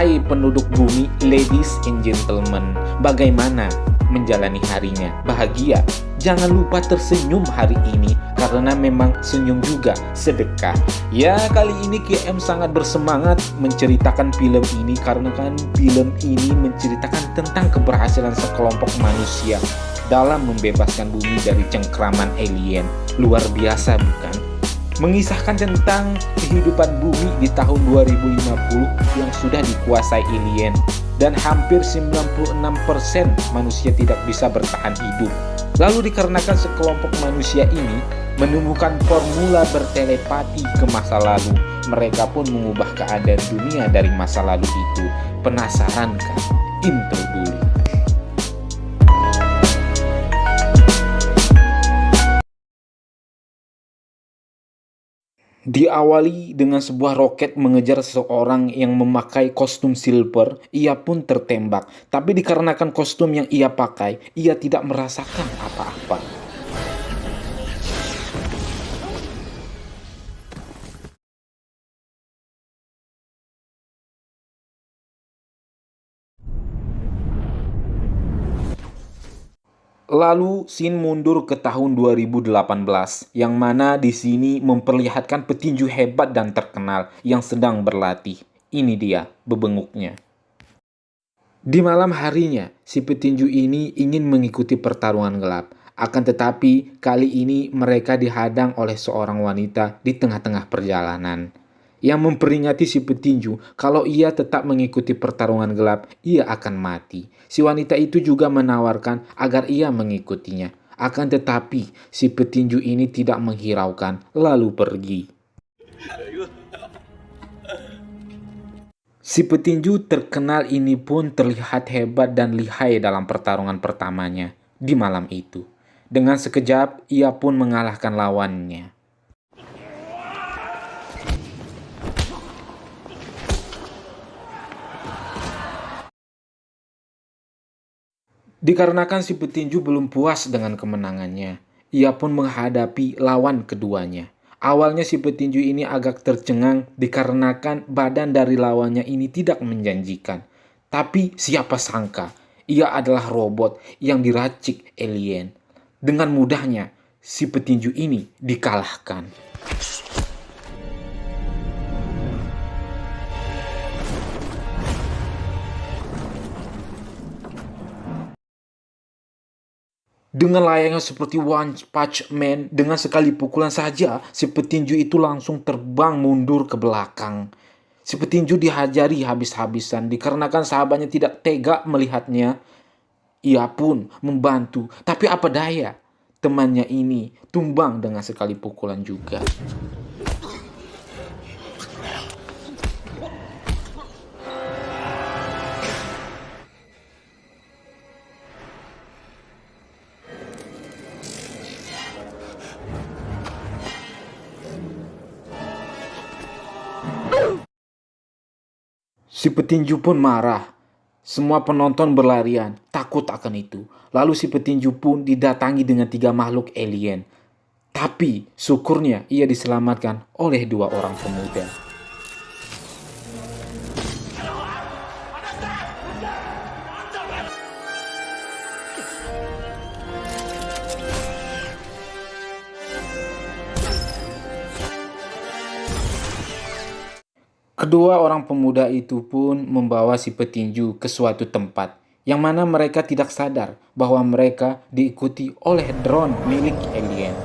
Hai penduduk bumi, ladies and gentlemen, bagaimana menjalani harinya? Bahagia? Jangan lupa tersenyum hari ini, karena memang senyum juga sedekah. Ya, kali ini KM sangat bersemangat menceritakan film ini, karena kan film ini menceritakan tentang keberhasilan sekelompok manusia dalam membebaskan bumi dari cengkraman alien. Luar biasa bukan? Mengisahkan tentang kehidupan bumi di tahun 2050 yang sudah dikuasai alien, dan hampir 96% manusia tidak bisa bertahan hidup. Lalu dikarenakan sekelompok manusia ini menemukan formula bertelepati ke masa lalu, mereka pun mengubah keadaan dunia dari masa lalu itu. Penasaran kan? Intro dulu. Diawali dengan sebuah roket mengejar seseorang yang memakai kostum silver. Ia pun tertembak, tapi dikarenakan kostum yang ia pakai, ia tidak merasakan apa-apa. Lalu scene mundur ke tahun 2018, yang mana di sini memperlihatkan petinju hebat dan terkenal yang sedang berlatih. Ini dia bebenguknya. Di malam harinya, si petinju ini ingin mengikuti pertarungan gelap. Akan tetapi, kali ini mereka dihadang oleh seorang wanita di tengah-tengah perjalanan, yang memperingati si petinju kalau ia tetap mengikuti pertarungan gelap, ia akan mati. Si wanita itu juga menawarkan agar ia mengikutinya. Akan tetapi, si petinju ini tidak menghiraukan, lalu pergi. Si petinju terkenal ini pun terlihat hebat dan lihai dalam pertarungan pertamanya di malam itu. Dengan sekejap, ia pun mengalahkan lawannya. Dikarenakan si petinju belum puas dengan kemenangannya, ia pun menghadapi lawan keduanya. Awalnya si petinju ini agak tercengang dikarenakan badan dari lawannya ini tidak menjanjikan. Tapi siapa sangka, ia adalah robot yang diracik alien. Dengan mudahnya, si petinju ini dikalahkan. Dengan layaknya seperti One Punch Man, dengan sekali pukulan saja, si petinju itu langsung terbang mundur ke belakang. Si petinju dihajari habis-habisan dikarenakan sahabatnya tidak tega melihatnya. Ia pun membantu, tapi apa daya, temannya ini tumbang dengan sekali pukulan juga. Si petinju pun marah. Semua penonton berlarian, takut akan itu. Lalu si petinju pun didatangi dengan 3 makhluk alien. Tapi syukurnya ia diselamatkan oleh 2 orang pemuda. Kedua orang pemuda itu pun membawa si petinju ke suatu tempat, yang mana mereka tidak sadar bahwa mereka diikuti oleh drone milik alien.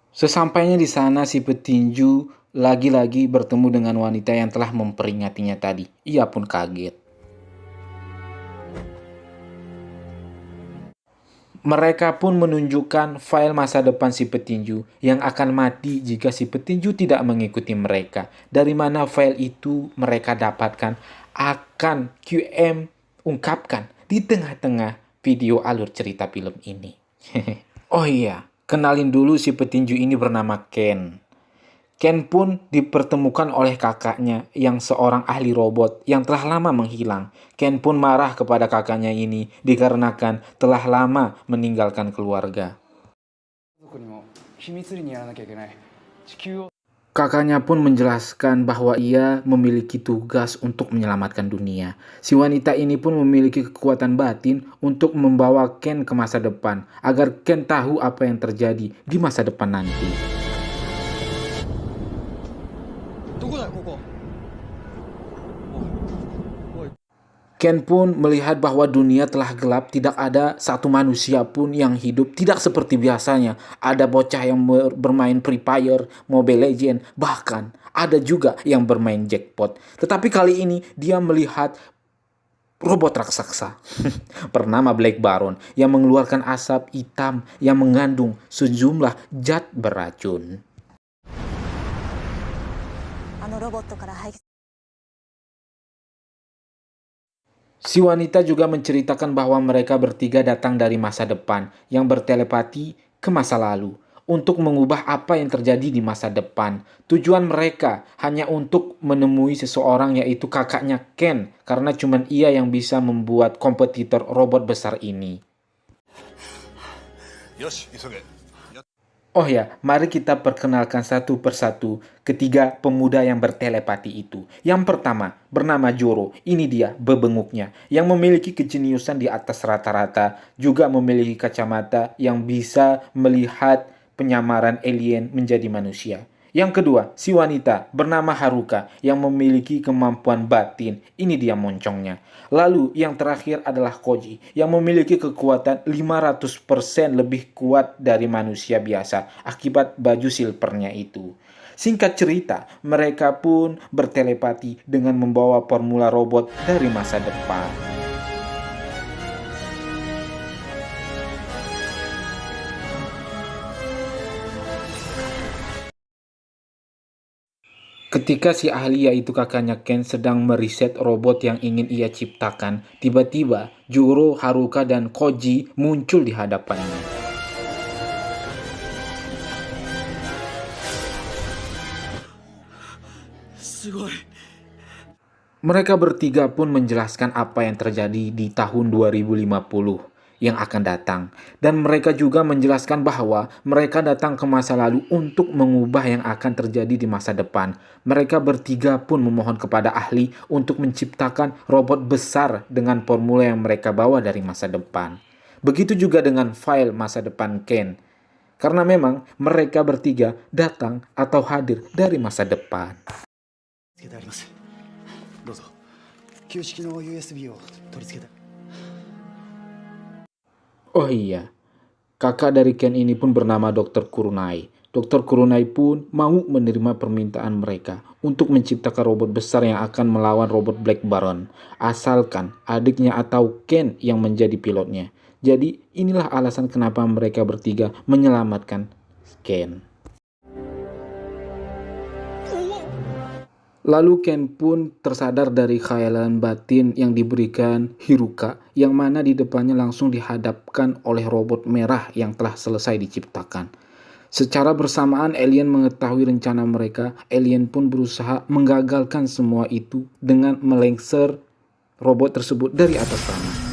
Sesampainya di sana, si petinju lagi-lagi bertemu dengan wanita yang telah memperingatinya tadi. Ia pun kaget. Mereka pun menunjukkan file masa depan si petinju yang akan mati jika si petinju tidak mengikuti mereka. Dari mana file itu mereka dapatkan akan QM ungkapkan di tengah-tengah video alur cerita film ini. Oh iya, kenalin dulu si petinju ini bernama Ken. Ken pun dipertemukan oleh kakaknya yang seorang ahli robot yang telah lama menghilang. Ken pun marah kepada kakaknya ini dikarenakan telah lama meninggalkan keluarga. Kakaknya pun menjelaskan bahwa ia memiliki tugas untuk menyelamatkan dunia. Si wanita ini pun memiliki kekuatan batin untuk membawa Ken ke masa depan, agar Ken tahu apa yang terjadi di masa depan nanti. Ken pun melihat bahwa dunia telah gelap, tidak ada satu manusia pun yang hidup tidak seperti biasanya. Ada bocah yang bermain Free Fire, Mobile Legends, bahkan ada juga yang bermain jackpot. Tetapi kali ini dia melihat robot raksasa bernama Black Baron yang mengeluarkan asap hitam yang mengandung sejumlah zat beracun. Si wanita juga menceritakan bahwa mereka bertiga datang dari masa depan yang bertelepati ke masa lalu untuk mengubah apa yang terjadi di masa depan. Tujuan mereka hanya untuk menemui seseorang, yaitu kakaknya Ken, karena cuma ia yang bisa membuat kompetitor robot besar ini. Oh ya, mari kita perkenalkan satu persatu ketiga pemuda yang bertelepati itu. Yang pertama, bernama Joro. Ini dia, bebenguknya, yang memiliki kejeniusan di atas rata-rata, juga memiliki kacamata yang bisa melihat penyamaran alien menjadi manusia. Yang kedua, si wanita bernama Haruka yang memiliki kemampuan batin. Ini dia moncongnya. Lalu yang terakhir adalah Koji yang memiliki kekuatan 500% lebih kuat dari manusia biasa akibat baju silvernya itu. Singkat cerita, mereka pun bertelepati dengan membawa formula robot dari masa depan. Ketika si ahli yaitu kakaknya Ken sedang meriset robot yang ingin ia ciptakan, tiba-tiba Juro, Haruka, dan Koji muncul di hadapannya. Mereka bertiga pun menjelaskan apa yang terjadi di tahun 2050 yang akan datang. Dan mereka juga menjelaskan bahwa mereka datang ke masa lalu untuk mengubah yang akan terjadi di masa depan. Mereka bertiga pun memohon kepada ahli untuk menciptakan robot besar dengan formula yang mereka bawa dari masa depan. Begitu juga dengan file masa depan Ken. Karena memang mereka bertiga datang atau hadir dari masa depan. Oh iya, kakak dari Ken ini pun bernama Dr. Kurunai. Dr. Kurunai pun mau menerima permintaan mereka untuk menciptakan robot besar yang akan melawan robot Black Baron, asalkan adiknya atau Ken yang menjadi pilotnya. Jadi inilah alasan kenapa mereka bertiga menyelamatkan Ken. Lalu Ken pun tersadar dari khayalan batin yang diberikan Hiruka, yang mana di depannya langsung dihadapkan oleh robot merah yang telah selesai diciptakan. Secara bersamaan alien mengetahui rencana mereka, alien pun berusaha menggagalkan semua itu dengan melengser robot tersebut dari atas tanah.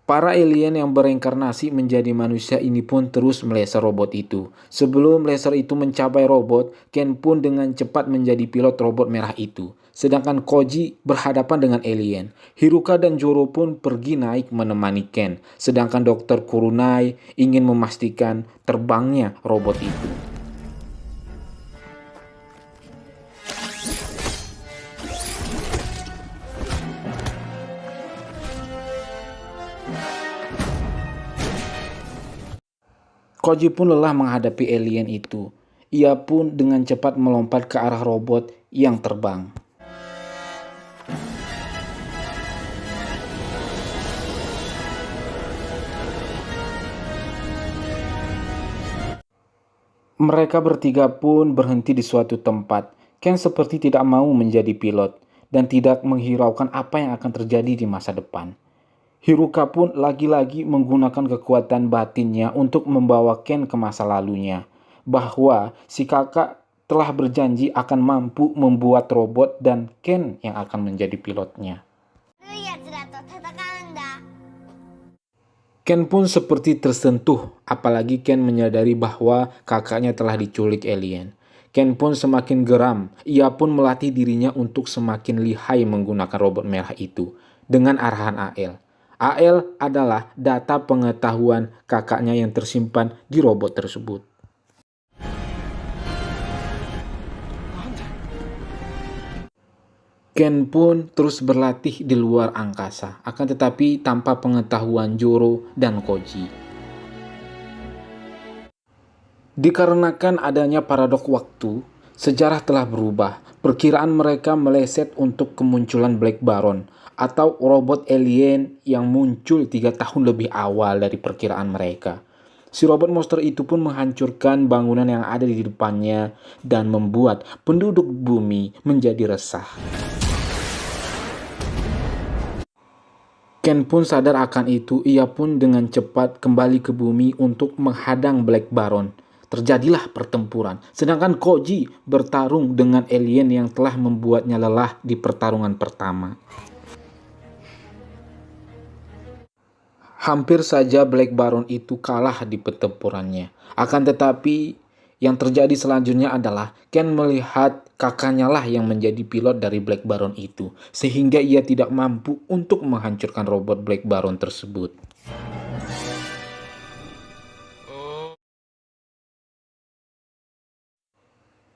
Para alien yang bereinkarnasi menjadi manusia ini pun terus meleser robot itu. Sebelum laser itu mencapai robot, Ken pun dengan cepat menjadi pilot robot merah itu. Sedangkan Koji berhadapan dengan alien. Hiruka dan Joro pun pergi naik menemani Ken. Sedangkan Dr. Kurunai ingin memastikan terbangnya robot itu. Koji pun lelah menghadapi alien itu. Ia pun dengan cepat melompat ke arah robot yang terbang. Mereka bertiga pun berhenti di suatu tempat. Ken seperti tidak mau menjadi pilot dan tidak menghiraukan apa yang akan terjadi di masa depan. Hiruka pun lagi-lagi menggunakan kekuatan batinnya untuk membawa Ken ke masa lalunya. Bahwa si kakak telah berjanji akan mampu membuat robot dan Ken yang akan menjadi pilotnya. Ken pun seperti tersentuh, apalagi Ken menyadari bahwa kakaknya telah diculik alien. Ken pun semakin geram, ia pun melatih dirinya untuk semakin lihai menggunakan robot merah itu dengan arahan AL. AL adalah data pengetahuan kakaknya yang tersimpan di robot tersebut. Ken pun terus berlatih di luar angkasa, akan tetapi tanpa pengetahuan Joro dan Koji. Dikarenakan adanya paradok waktu, sejarah telah berubah. Perkiraan mereka meleset untuk kemunculan Black Baron atau robot alien yang muncul 3 tahun lebih awal dari perkiraan mereka. Si robot monster itu pun menghancurkan bangunan yang ada di depannya dan membuat penduduk bumi menjadi resah. Ken pun sadar akan itu, ia pun dengan cepat kembali ke bumi untuk menghadang Black Baron. Terjadilah pertempuran, sedangkan Koji bertarung dengan alien yang telah membuatnya lelah di pertarungan pertama. Hampir saja Black Baron itu kalah di pertempurannya. Akan tetapi yang terjadi selanjutnya adalah Ken melihat kakaknya lah yang menjadi pilot dari Black Baron itu, sehingga ia tidak mampu untuk menghancurkan robot Black Baron tersebut.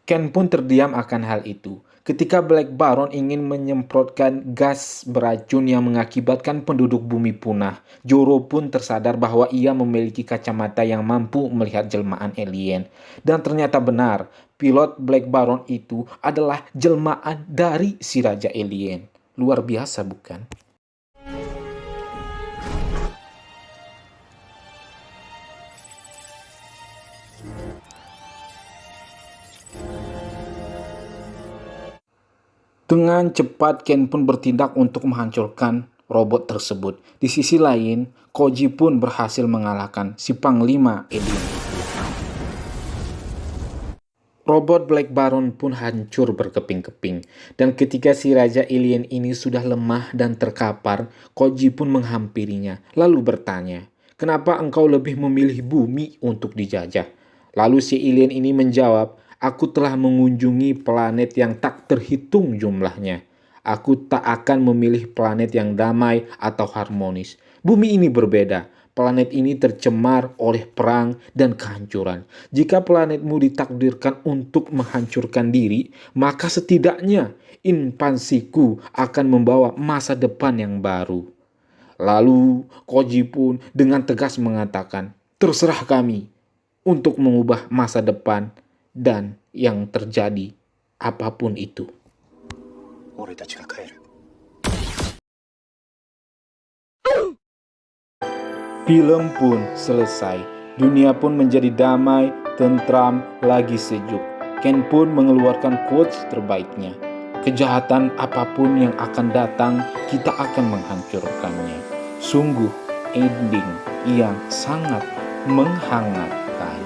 Ken pun terdiam akan hal itu. Ketika Black Baron ingin menyemprotkan gas beracun yang mengakibatkan penduduk bumi punah, Joro pun tersadar bahwa ia memiliki kacamata yang mampu melihat jelmaan alien. Dan ternyata benar, pilot Black Baron itu adalah jelmaan dari si Raja Alien. Luar biasa bukan? Dengan cepat Ken pun bertindak untuk menghancurkan robot tersebut. Di sisi lain, Koji pun berhasil mengalahkan si Panglima alien. Robot Black Baron pun hancur berkeping-keping. Dan ketika si Raja Alien ini sudah lemah dan terkapar, Koji pun menghampirinya, lalu bertanya, "Kenapa engkau lebih memilih bumi untuk dijajah?" Lalu si alien ini menjawab, "Aku telah mengunjungi planet yang tak terhitung jumlahnya. Aku tak akan memilih planet yang damai atau harmonis. Bumi ini berbeda. Planet ini tercemar oleh perang dan kehancuran. Jika planetmu ditakdirkan untuk menghancurkan diri, maka setidaknya inpansiku akan membawa masa depan yang baru." Lalu Koji pun dengan tegas mengatakan, "Terserah kami untuk mengubah masa depan dan yang terjadi apapun itu." Film pun selesai. Dunia pun menjadi damai, tentram, lagi sejuk. Ken pun mengeluarkan quotes terbaiknya. "Kejahatan apapun yang akan datang, kita akan menghancurkannya." Sungguh ending yang sangat menghangatkan.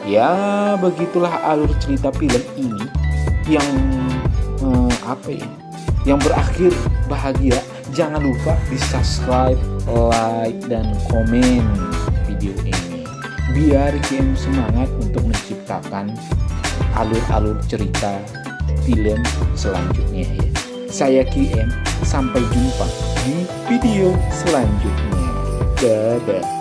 Ya, begitulah alur cerita film ini yang yang berakhir bahagia. Jangan lupa di subscribe, like, dan komen video ini biar Kim semangat untuk menciptakan alur-alur cerita film selanjutnya ya. Saya KM, sampai jumpa di video selanjutnya. Dadah.